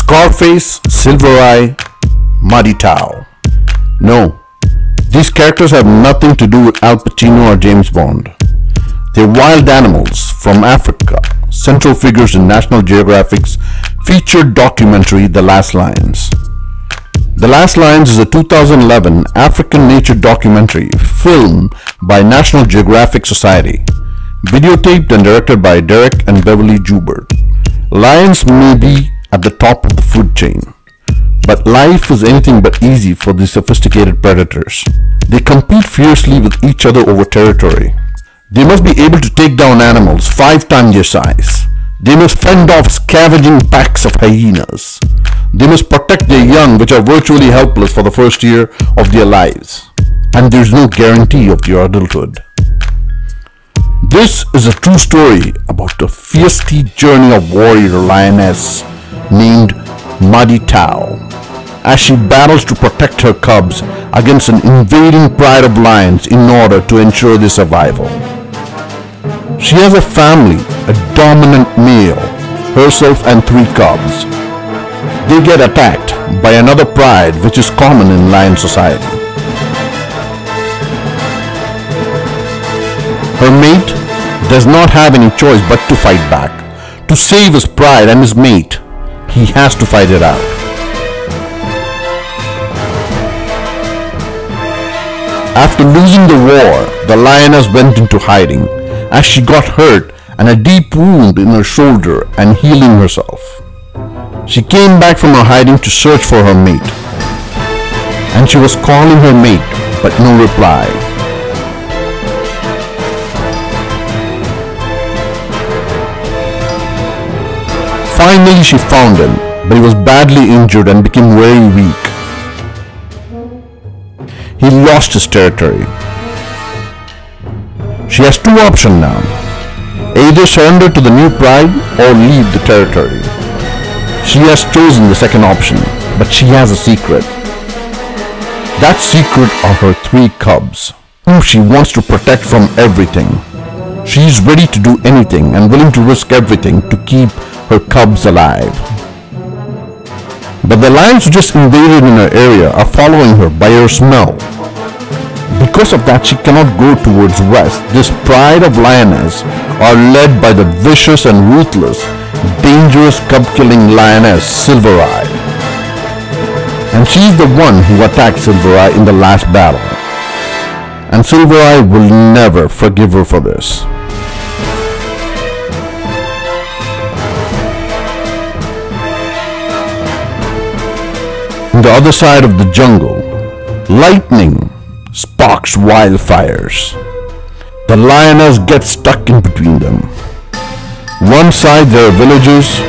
Scarface, Silvereye, Muddy Tao. No, these characters have nothing to do with Al Pacino or James Bond. They're wild animals from Africa, central figures in National Geographic's featured documentary The Last Lions. The Last Lions is a 2011 African nature documentary filmed by National Geographic Society, videotaped and directed by Derek and Beverly Joubert. Lions may be at the top of the food chain, but life is anything but easy for these sophisticated predators. They compete fiercely with each other over territory. They must be able to take down animals 5 times their size. They must fend off scavenging packs of hyenas. They must protect their young, which are virtually helpless for the first year of their lives. And there is no guarantee of their adulthood. This is a true story about the feisty journey of warrior lioness named Muddy Tao, as she battles to protect her cubs against an invading pride of lions in order to ensure their survival. She has a family, a dominant male, herself and 3 cubs. They get attacked by another pride which is common in lion society. Her mate does not have any choice but to fight back. To save his pride and his mate, he has to fight it out. After losing the war, the lioness went into hiding as she got hurt and a deep wound in her shoulder and healing herself. She came back from her hiding to search for her mate, and she was calling her mate but no reply. Finally she found him, but he was badly injured and became very weak. He lost his territory. She has 2 options now: either surrender to the new pride or leave the territory. She has chosen the second option, but she has a secret. That secret are her 3 cubs, whom she wants to protect from everything. She is ready to do anything and willing to risk everything to keep her cubs alive. But the lions who just invaded in her area are following her by her smell. Because of that, she cannot go towards west. This pride of lioness are led by the vicious and ruthless, dangerous cub-killing lioness Silvereye. And she's the one who attacked Silvereye in the last battle. And Silvereye will never forgive her for this. On the other side of the jungle, lightning sparks wildfires. The lioness gets stuck in between them. One side there are villages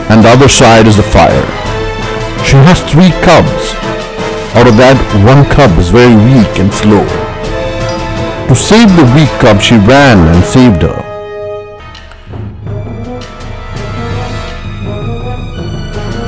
and the other side is the fire. She has 3 cubs. Out of that, 1 cub is very weak and slow. To save the weak cub, she ran and saved her.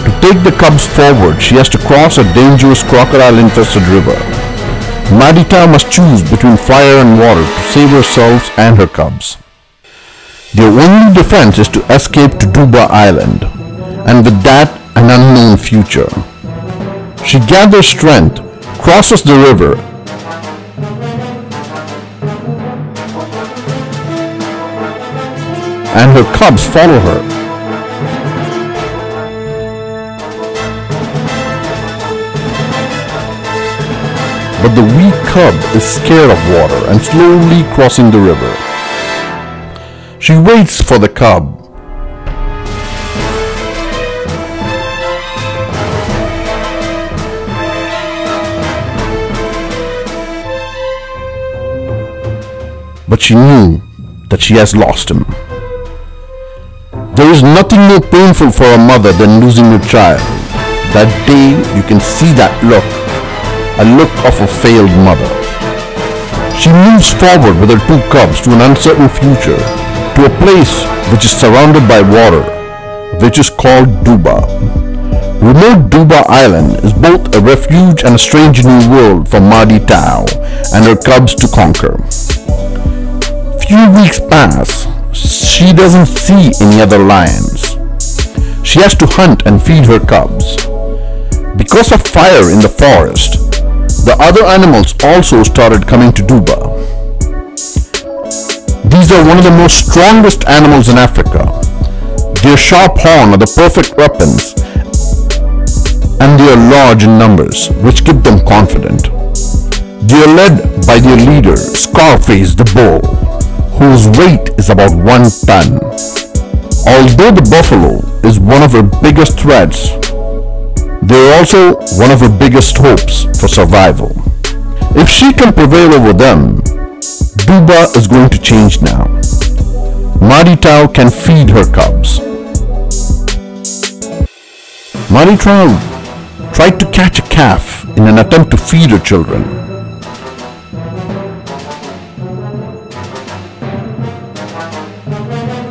To take the cubs forward, she has to cross a dangerous crocodile-infested river. Muddy Tao must choose between fire and water to save herself and her cubs. Their only defense is to escape to Duba Island, and with that, an unknown future. She gathers strength, crosses the river, and her cubs follow her. But the weak cub is scared of water and slowly crossing the river. She waits for the cub. But she knew that she has lost him. There is nothing more painful for a mother than losing her child. That day you can see that look. A look of a failed mother. She moves forward with her 2 cubs to an uncertain future, to a place which is surrounded by water, which is called Duba. Remote Duba Island is both a refuge and a strange new world for Muddy Tao and her cubs to conquer. Few weeks pass. She doesn't see any other lions. she has to hunt and feed her cubs. Because of fire in the forest, the other animals also started coming to Duba. These are one of the most strongest animals in Africa. Their sharp horn are the perfect weapons, and they are large in numbers, which keep them confident. They are led by their leader, Scarface the bull, whose weight is about 1 ton. Although the buffalo is one of her biggest threats, they are also one of her biggest hopes for survival. If she can prevail over them, Duba is going to change now. Maditau can feed her cubs. Maditau tried to catch a calf in an attempt to feed her children.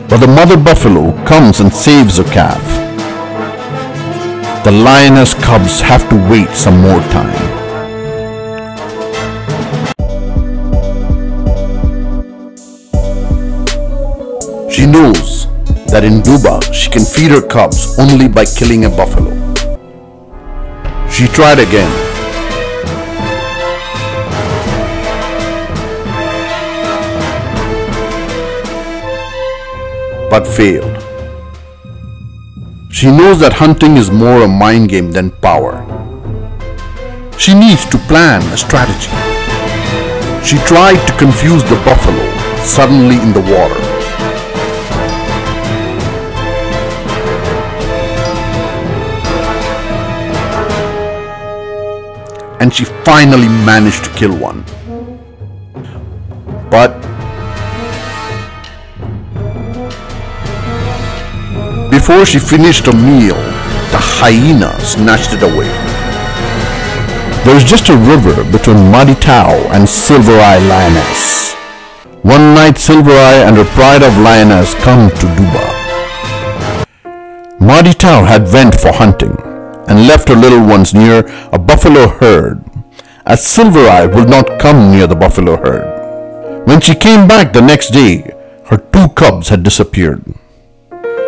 But the mother buffalo comes and saves her calf. The lioness cubs have to wait some more time. She knows that in Duba she can feed her cubs only by killing a buffalo. She tried again. But failed. She knows that hunting is more a mind game than power. She needs to plan a strategy. She tried to confuse the buffalo suddenly in the water. And she finally managed to kill one. But before she finished her meal, the hyena snatched it away. There is just a river between Maditau and Silver Eye Lioness. One night Silver Eye and her pride of Lioness come to Duba. Maditau had went for hunting and left her little ones near a buffalo herd, as Silver Eye would not come near the buffalo herd. When she came back the next day, her 2 cubs had disappeared.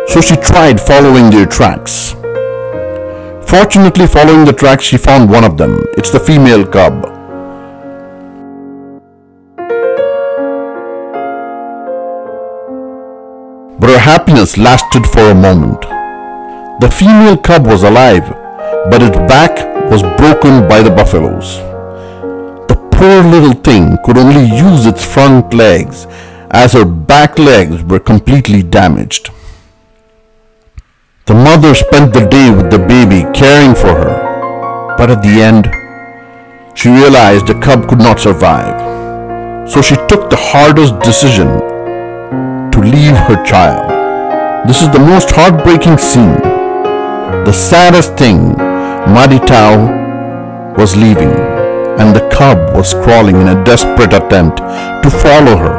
So she tried following their tracks. Fortunately, following the tracks, she found one of them. It's the female cub. But her happiness lasted for a moment. The female cub was alive, but its back was broken by the buffaloes. The poor little thing could only use its front legs, as her back legs were completely damaged. The mother spent the day with the baby, caring for her, but at the end, she realized the cub could not survive. So she took the hardest decision to leave her child. This is the most heartbreaking scene. The saddest thing, Maditau was leaving, and the cub was crawling in a desperate attempt to follow her.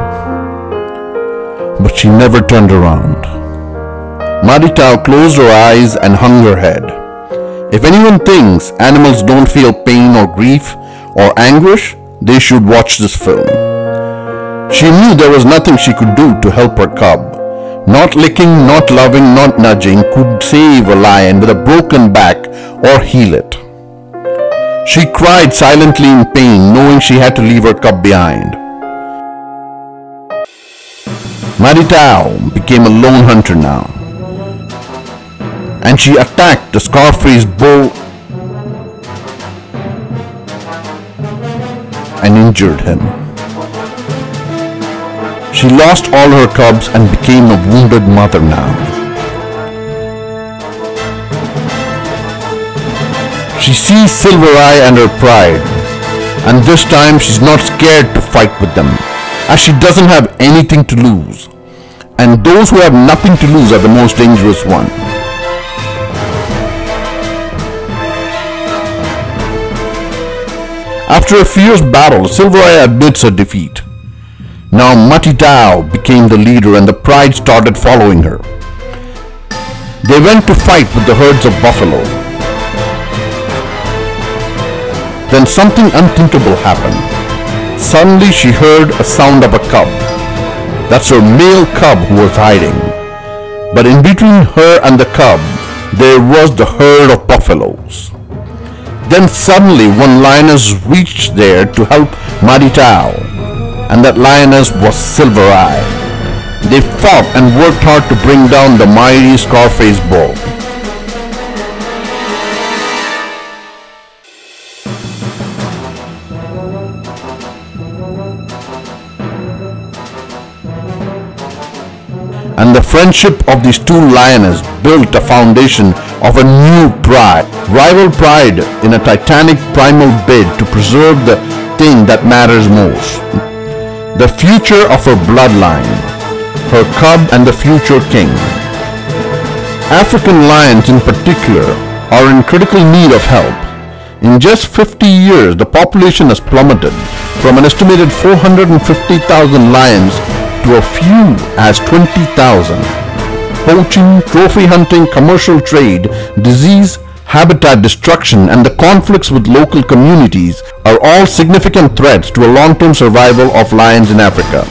But she never turned around. Maditau closed her eyes and hung her head. If anyone thinks animals don't feel pain or grief or anguish, they should watch this film. She knew there was nothing she could do to help her cub. Not licking, not loving, not nudging could save a lion with a broken back or heal it. She cried silently in pain, knowing she had to leave her cub behind. Maditau became a lone hunter now, and she attacked the Scarface bull and injured him. She lost all her cubs and became a wounded mother now. She sees Silver Eye and her pride, and this time she's not scared to fight with them, as she doesn't have anything to lose. And those who have nothing to lose are the most dangerous ones. After a fierce battle, Silver Eye admits her defeat. Now Maditau became the leader and the pride started following her. They went to fight with the herds of buffalo. Then something unthinkable happened. Suddenly she heard a sound of a cub. That's her male cub who was hiding. But in between her and the cub there was the herd of buffaloes. Then suddenly one lioness reached there to help Maditao, and that lioness was Silver Eye. They fought and worked hard to bring down the mighty Scarface bull. And the friendship of these two lionesses built a foundation of a new pride, rival pride in a titanic primal bid to preserve the thing that matters most, the future of her bloodline, her cub and the future king. African lions in particular are in critical need of help. In just 50 years, the population has plummeted from an estimated 450,000 lions to a few as 20,000. Poaching, trophy hunting, commercial trade, disease, habitat destruction, and the conflicts with local communities are all significant threats to a long-term survival of lions in Africa.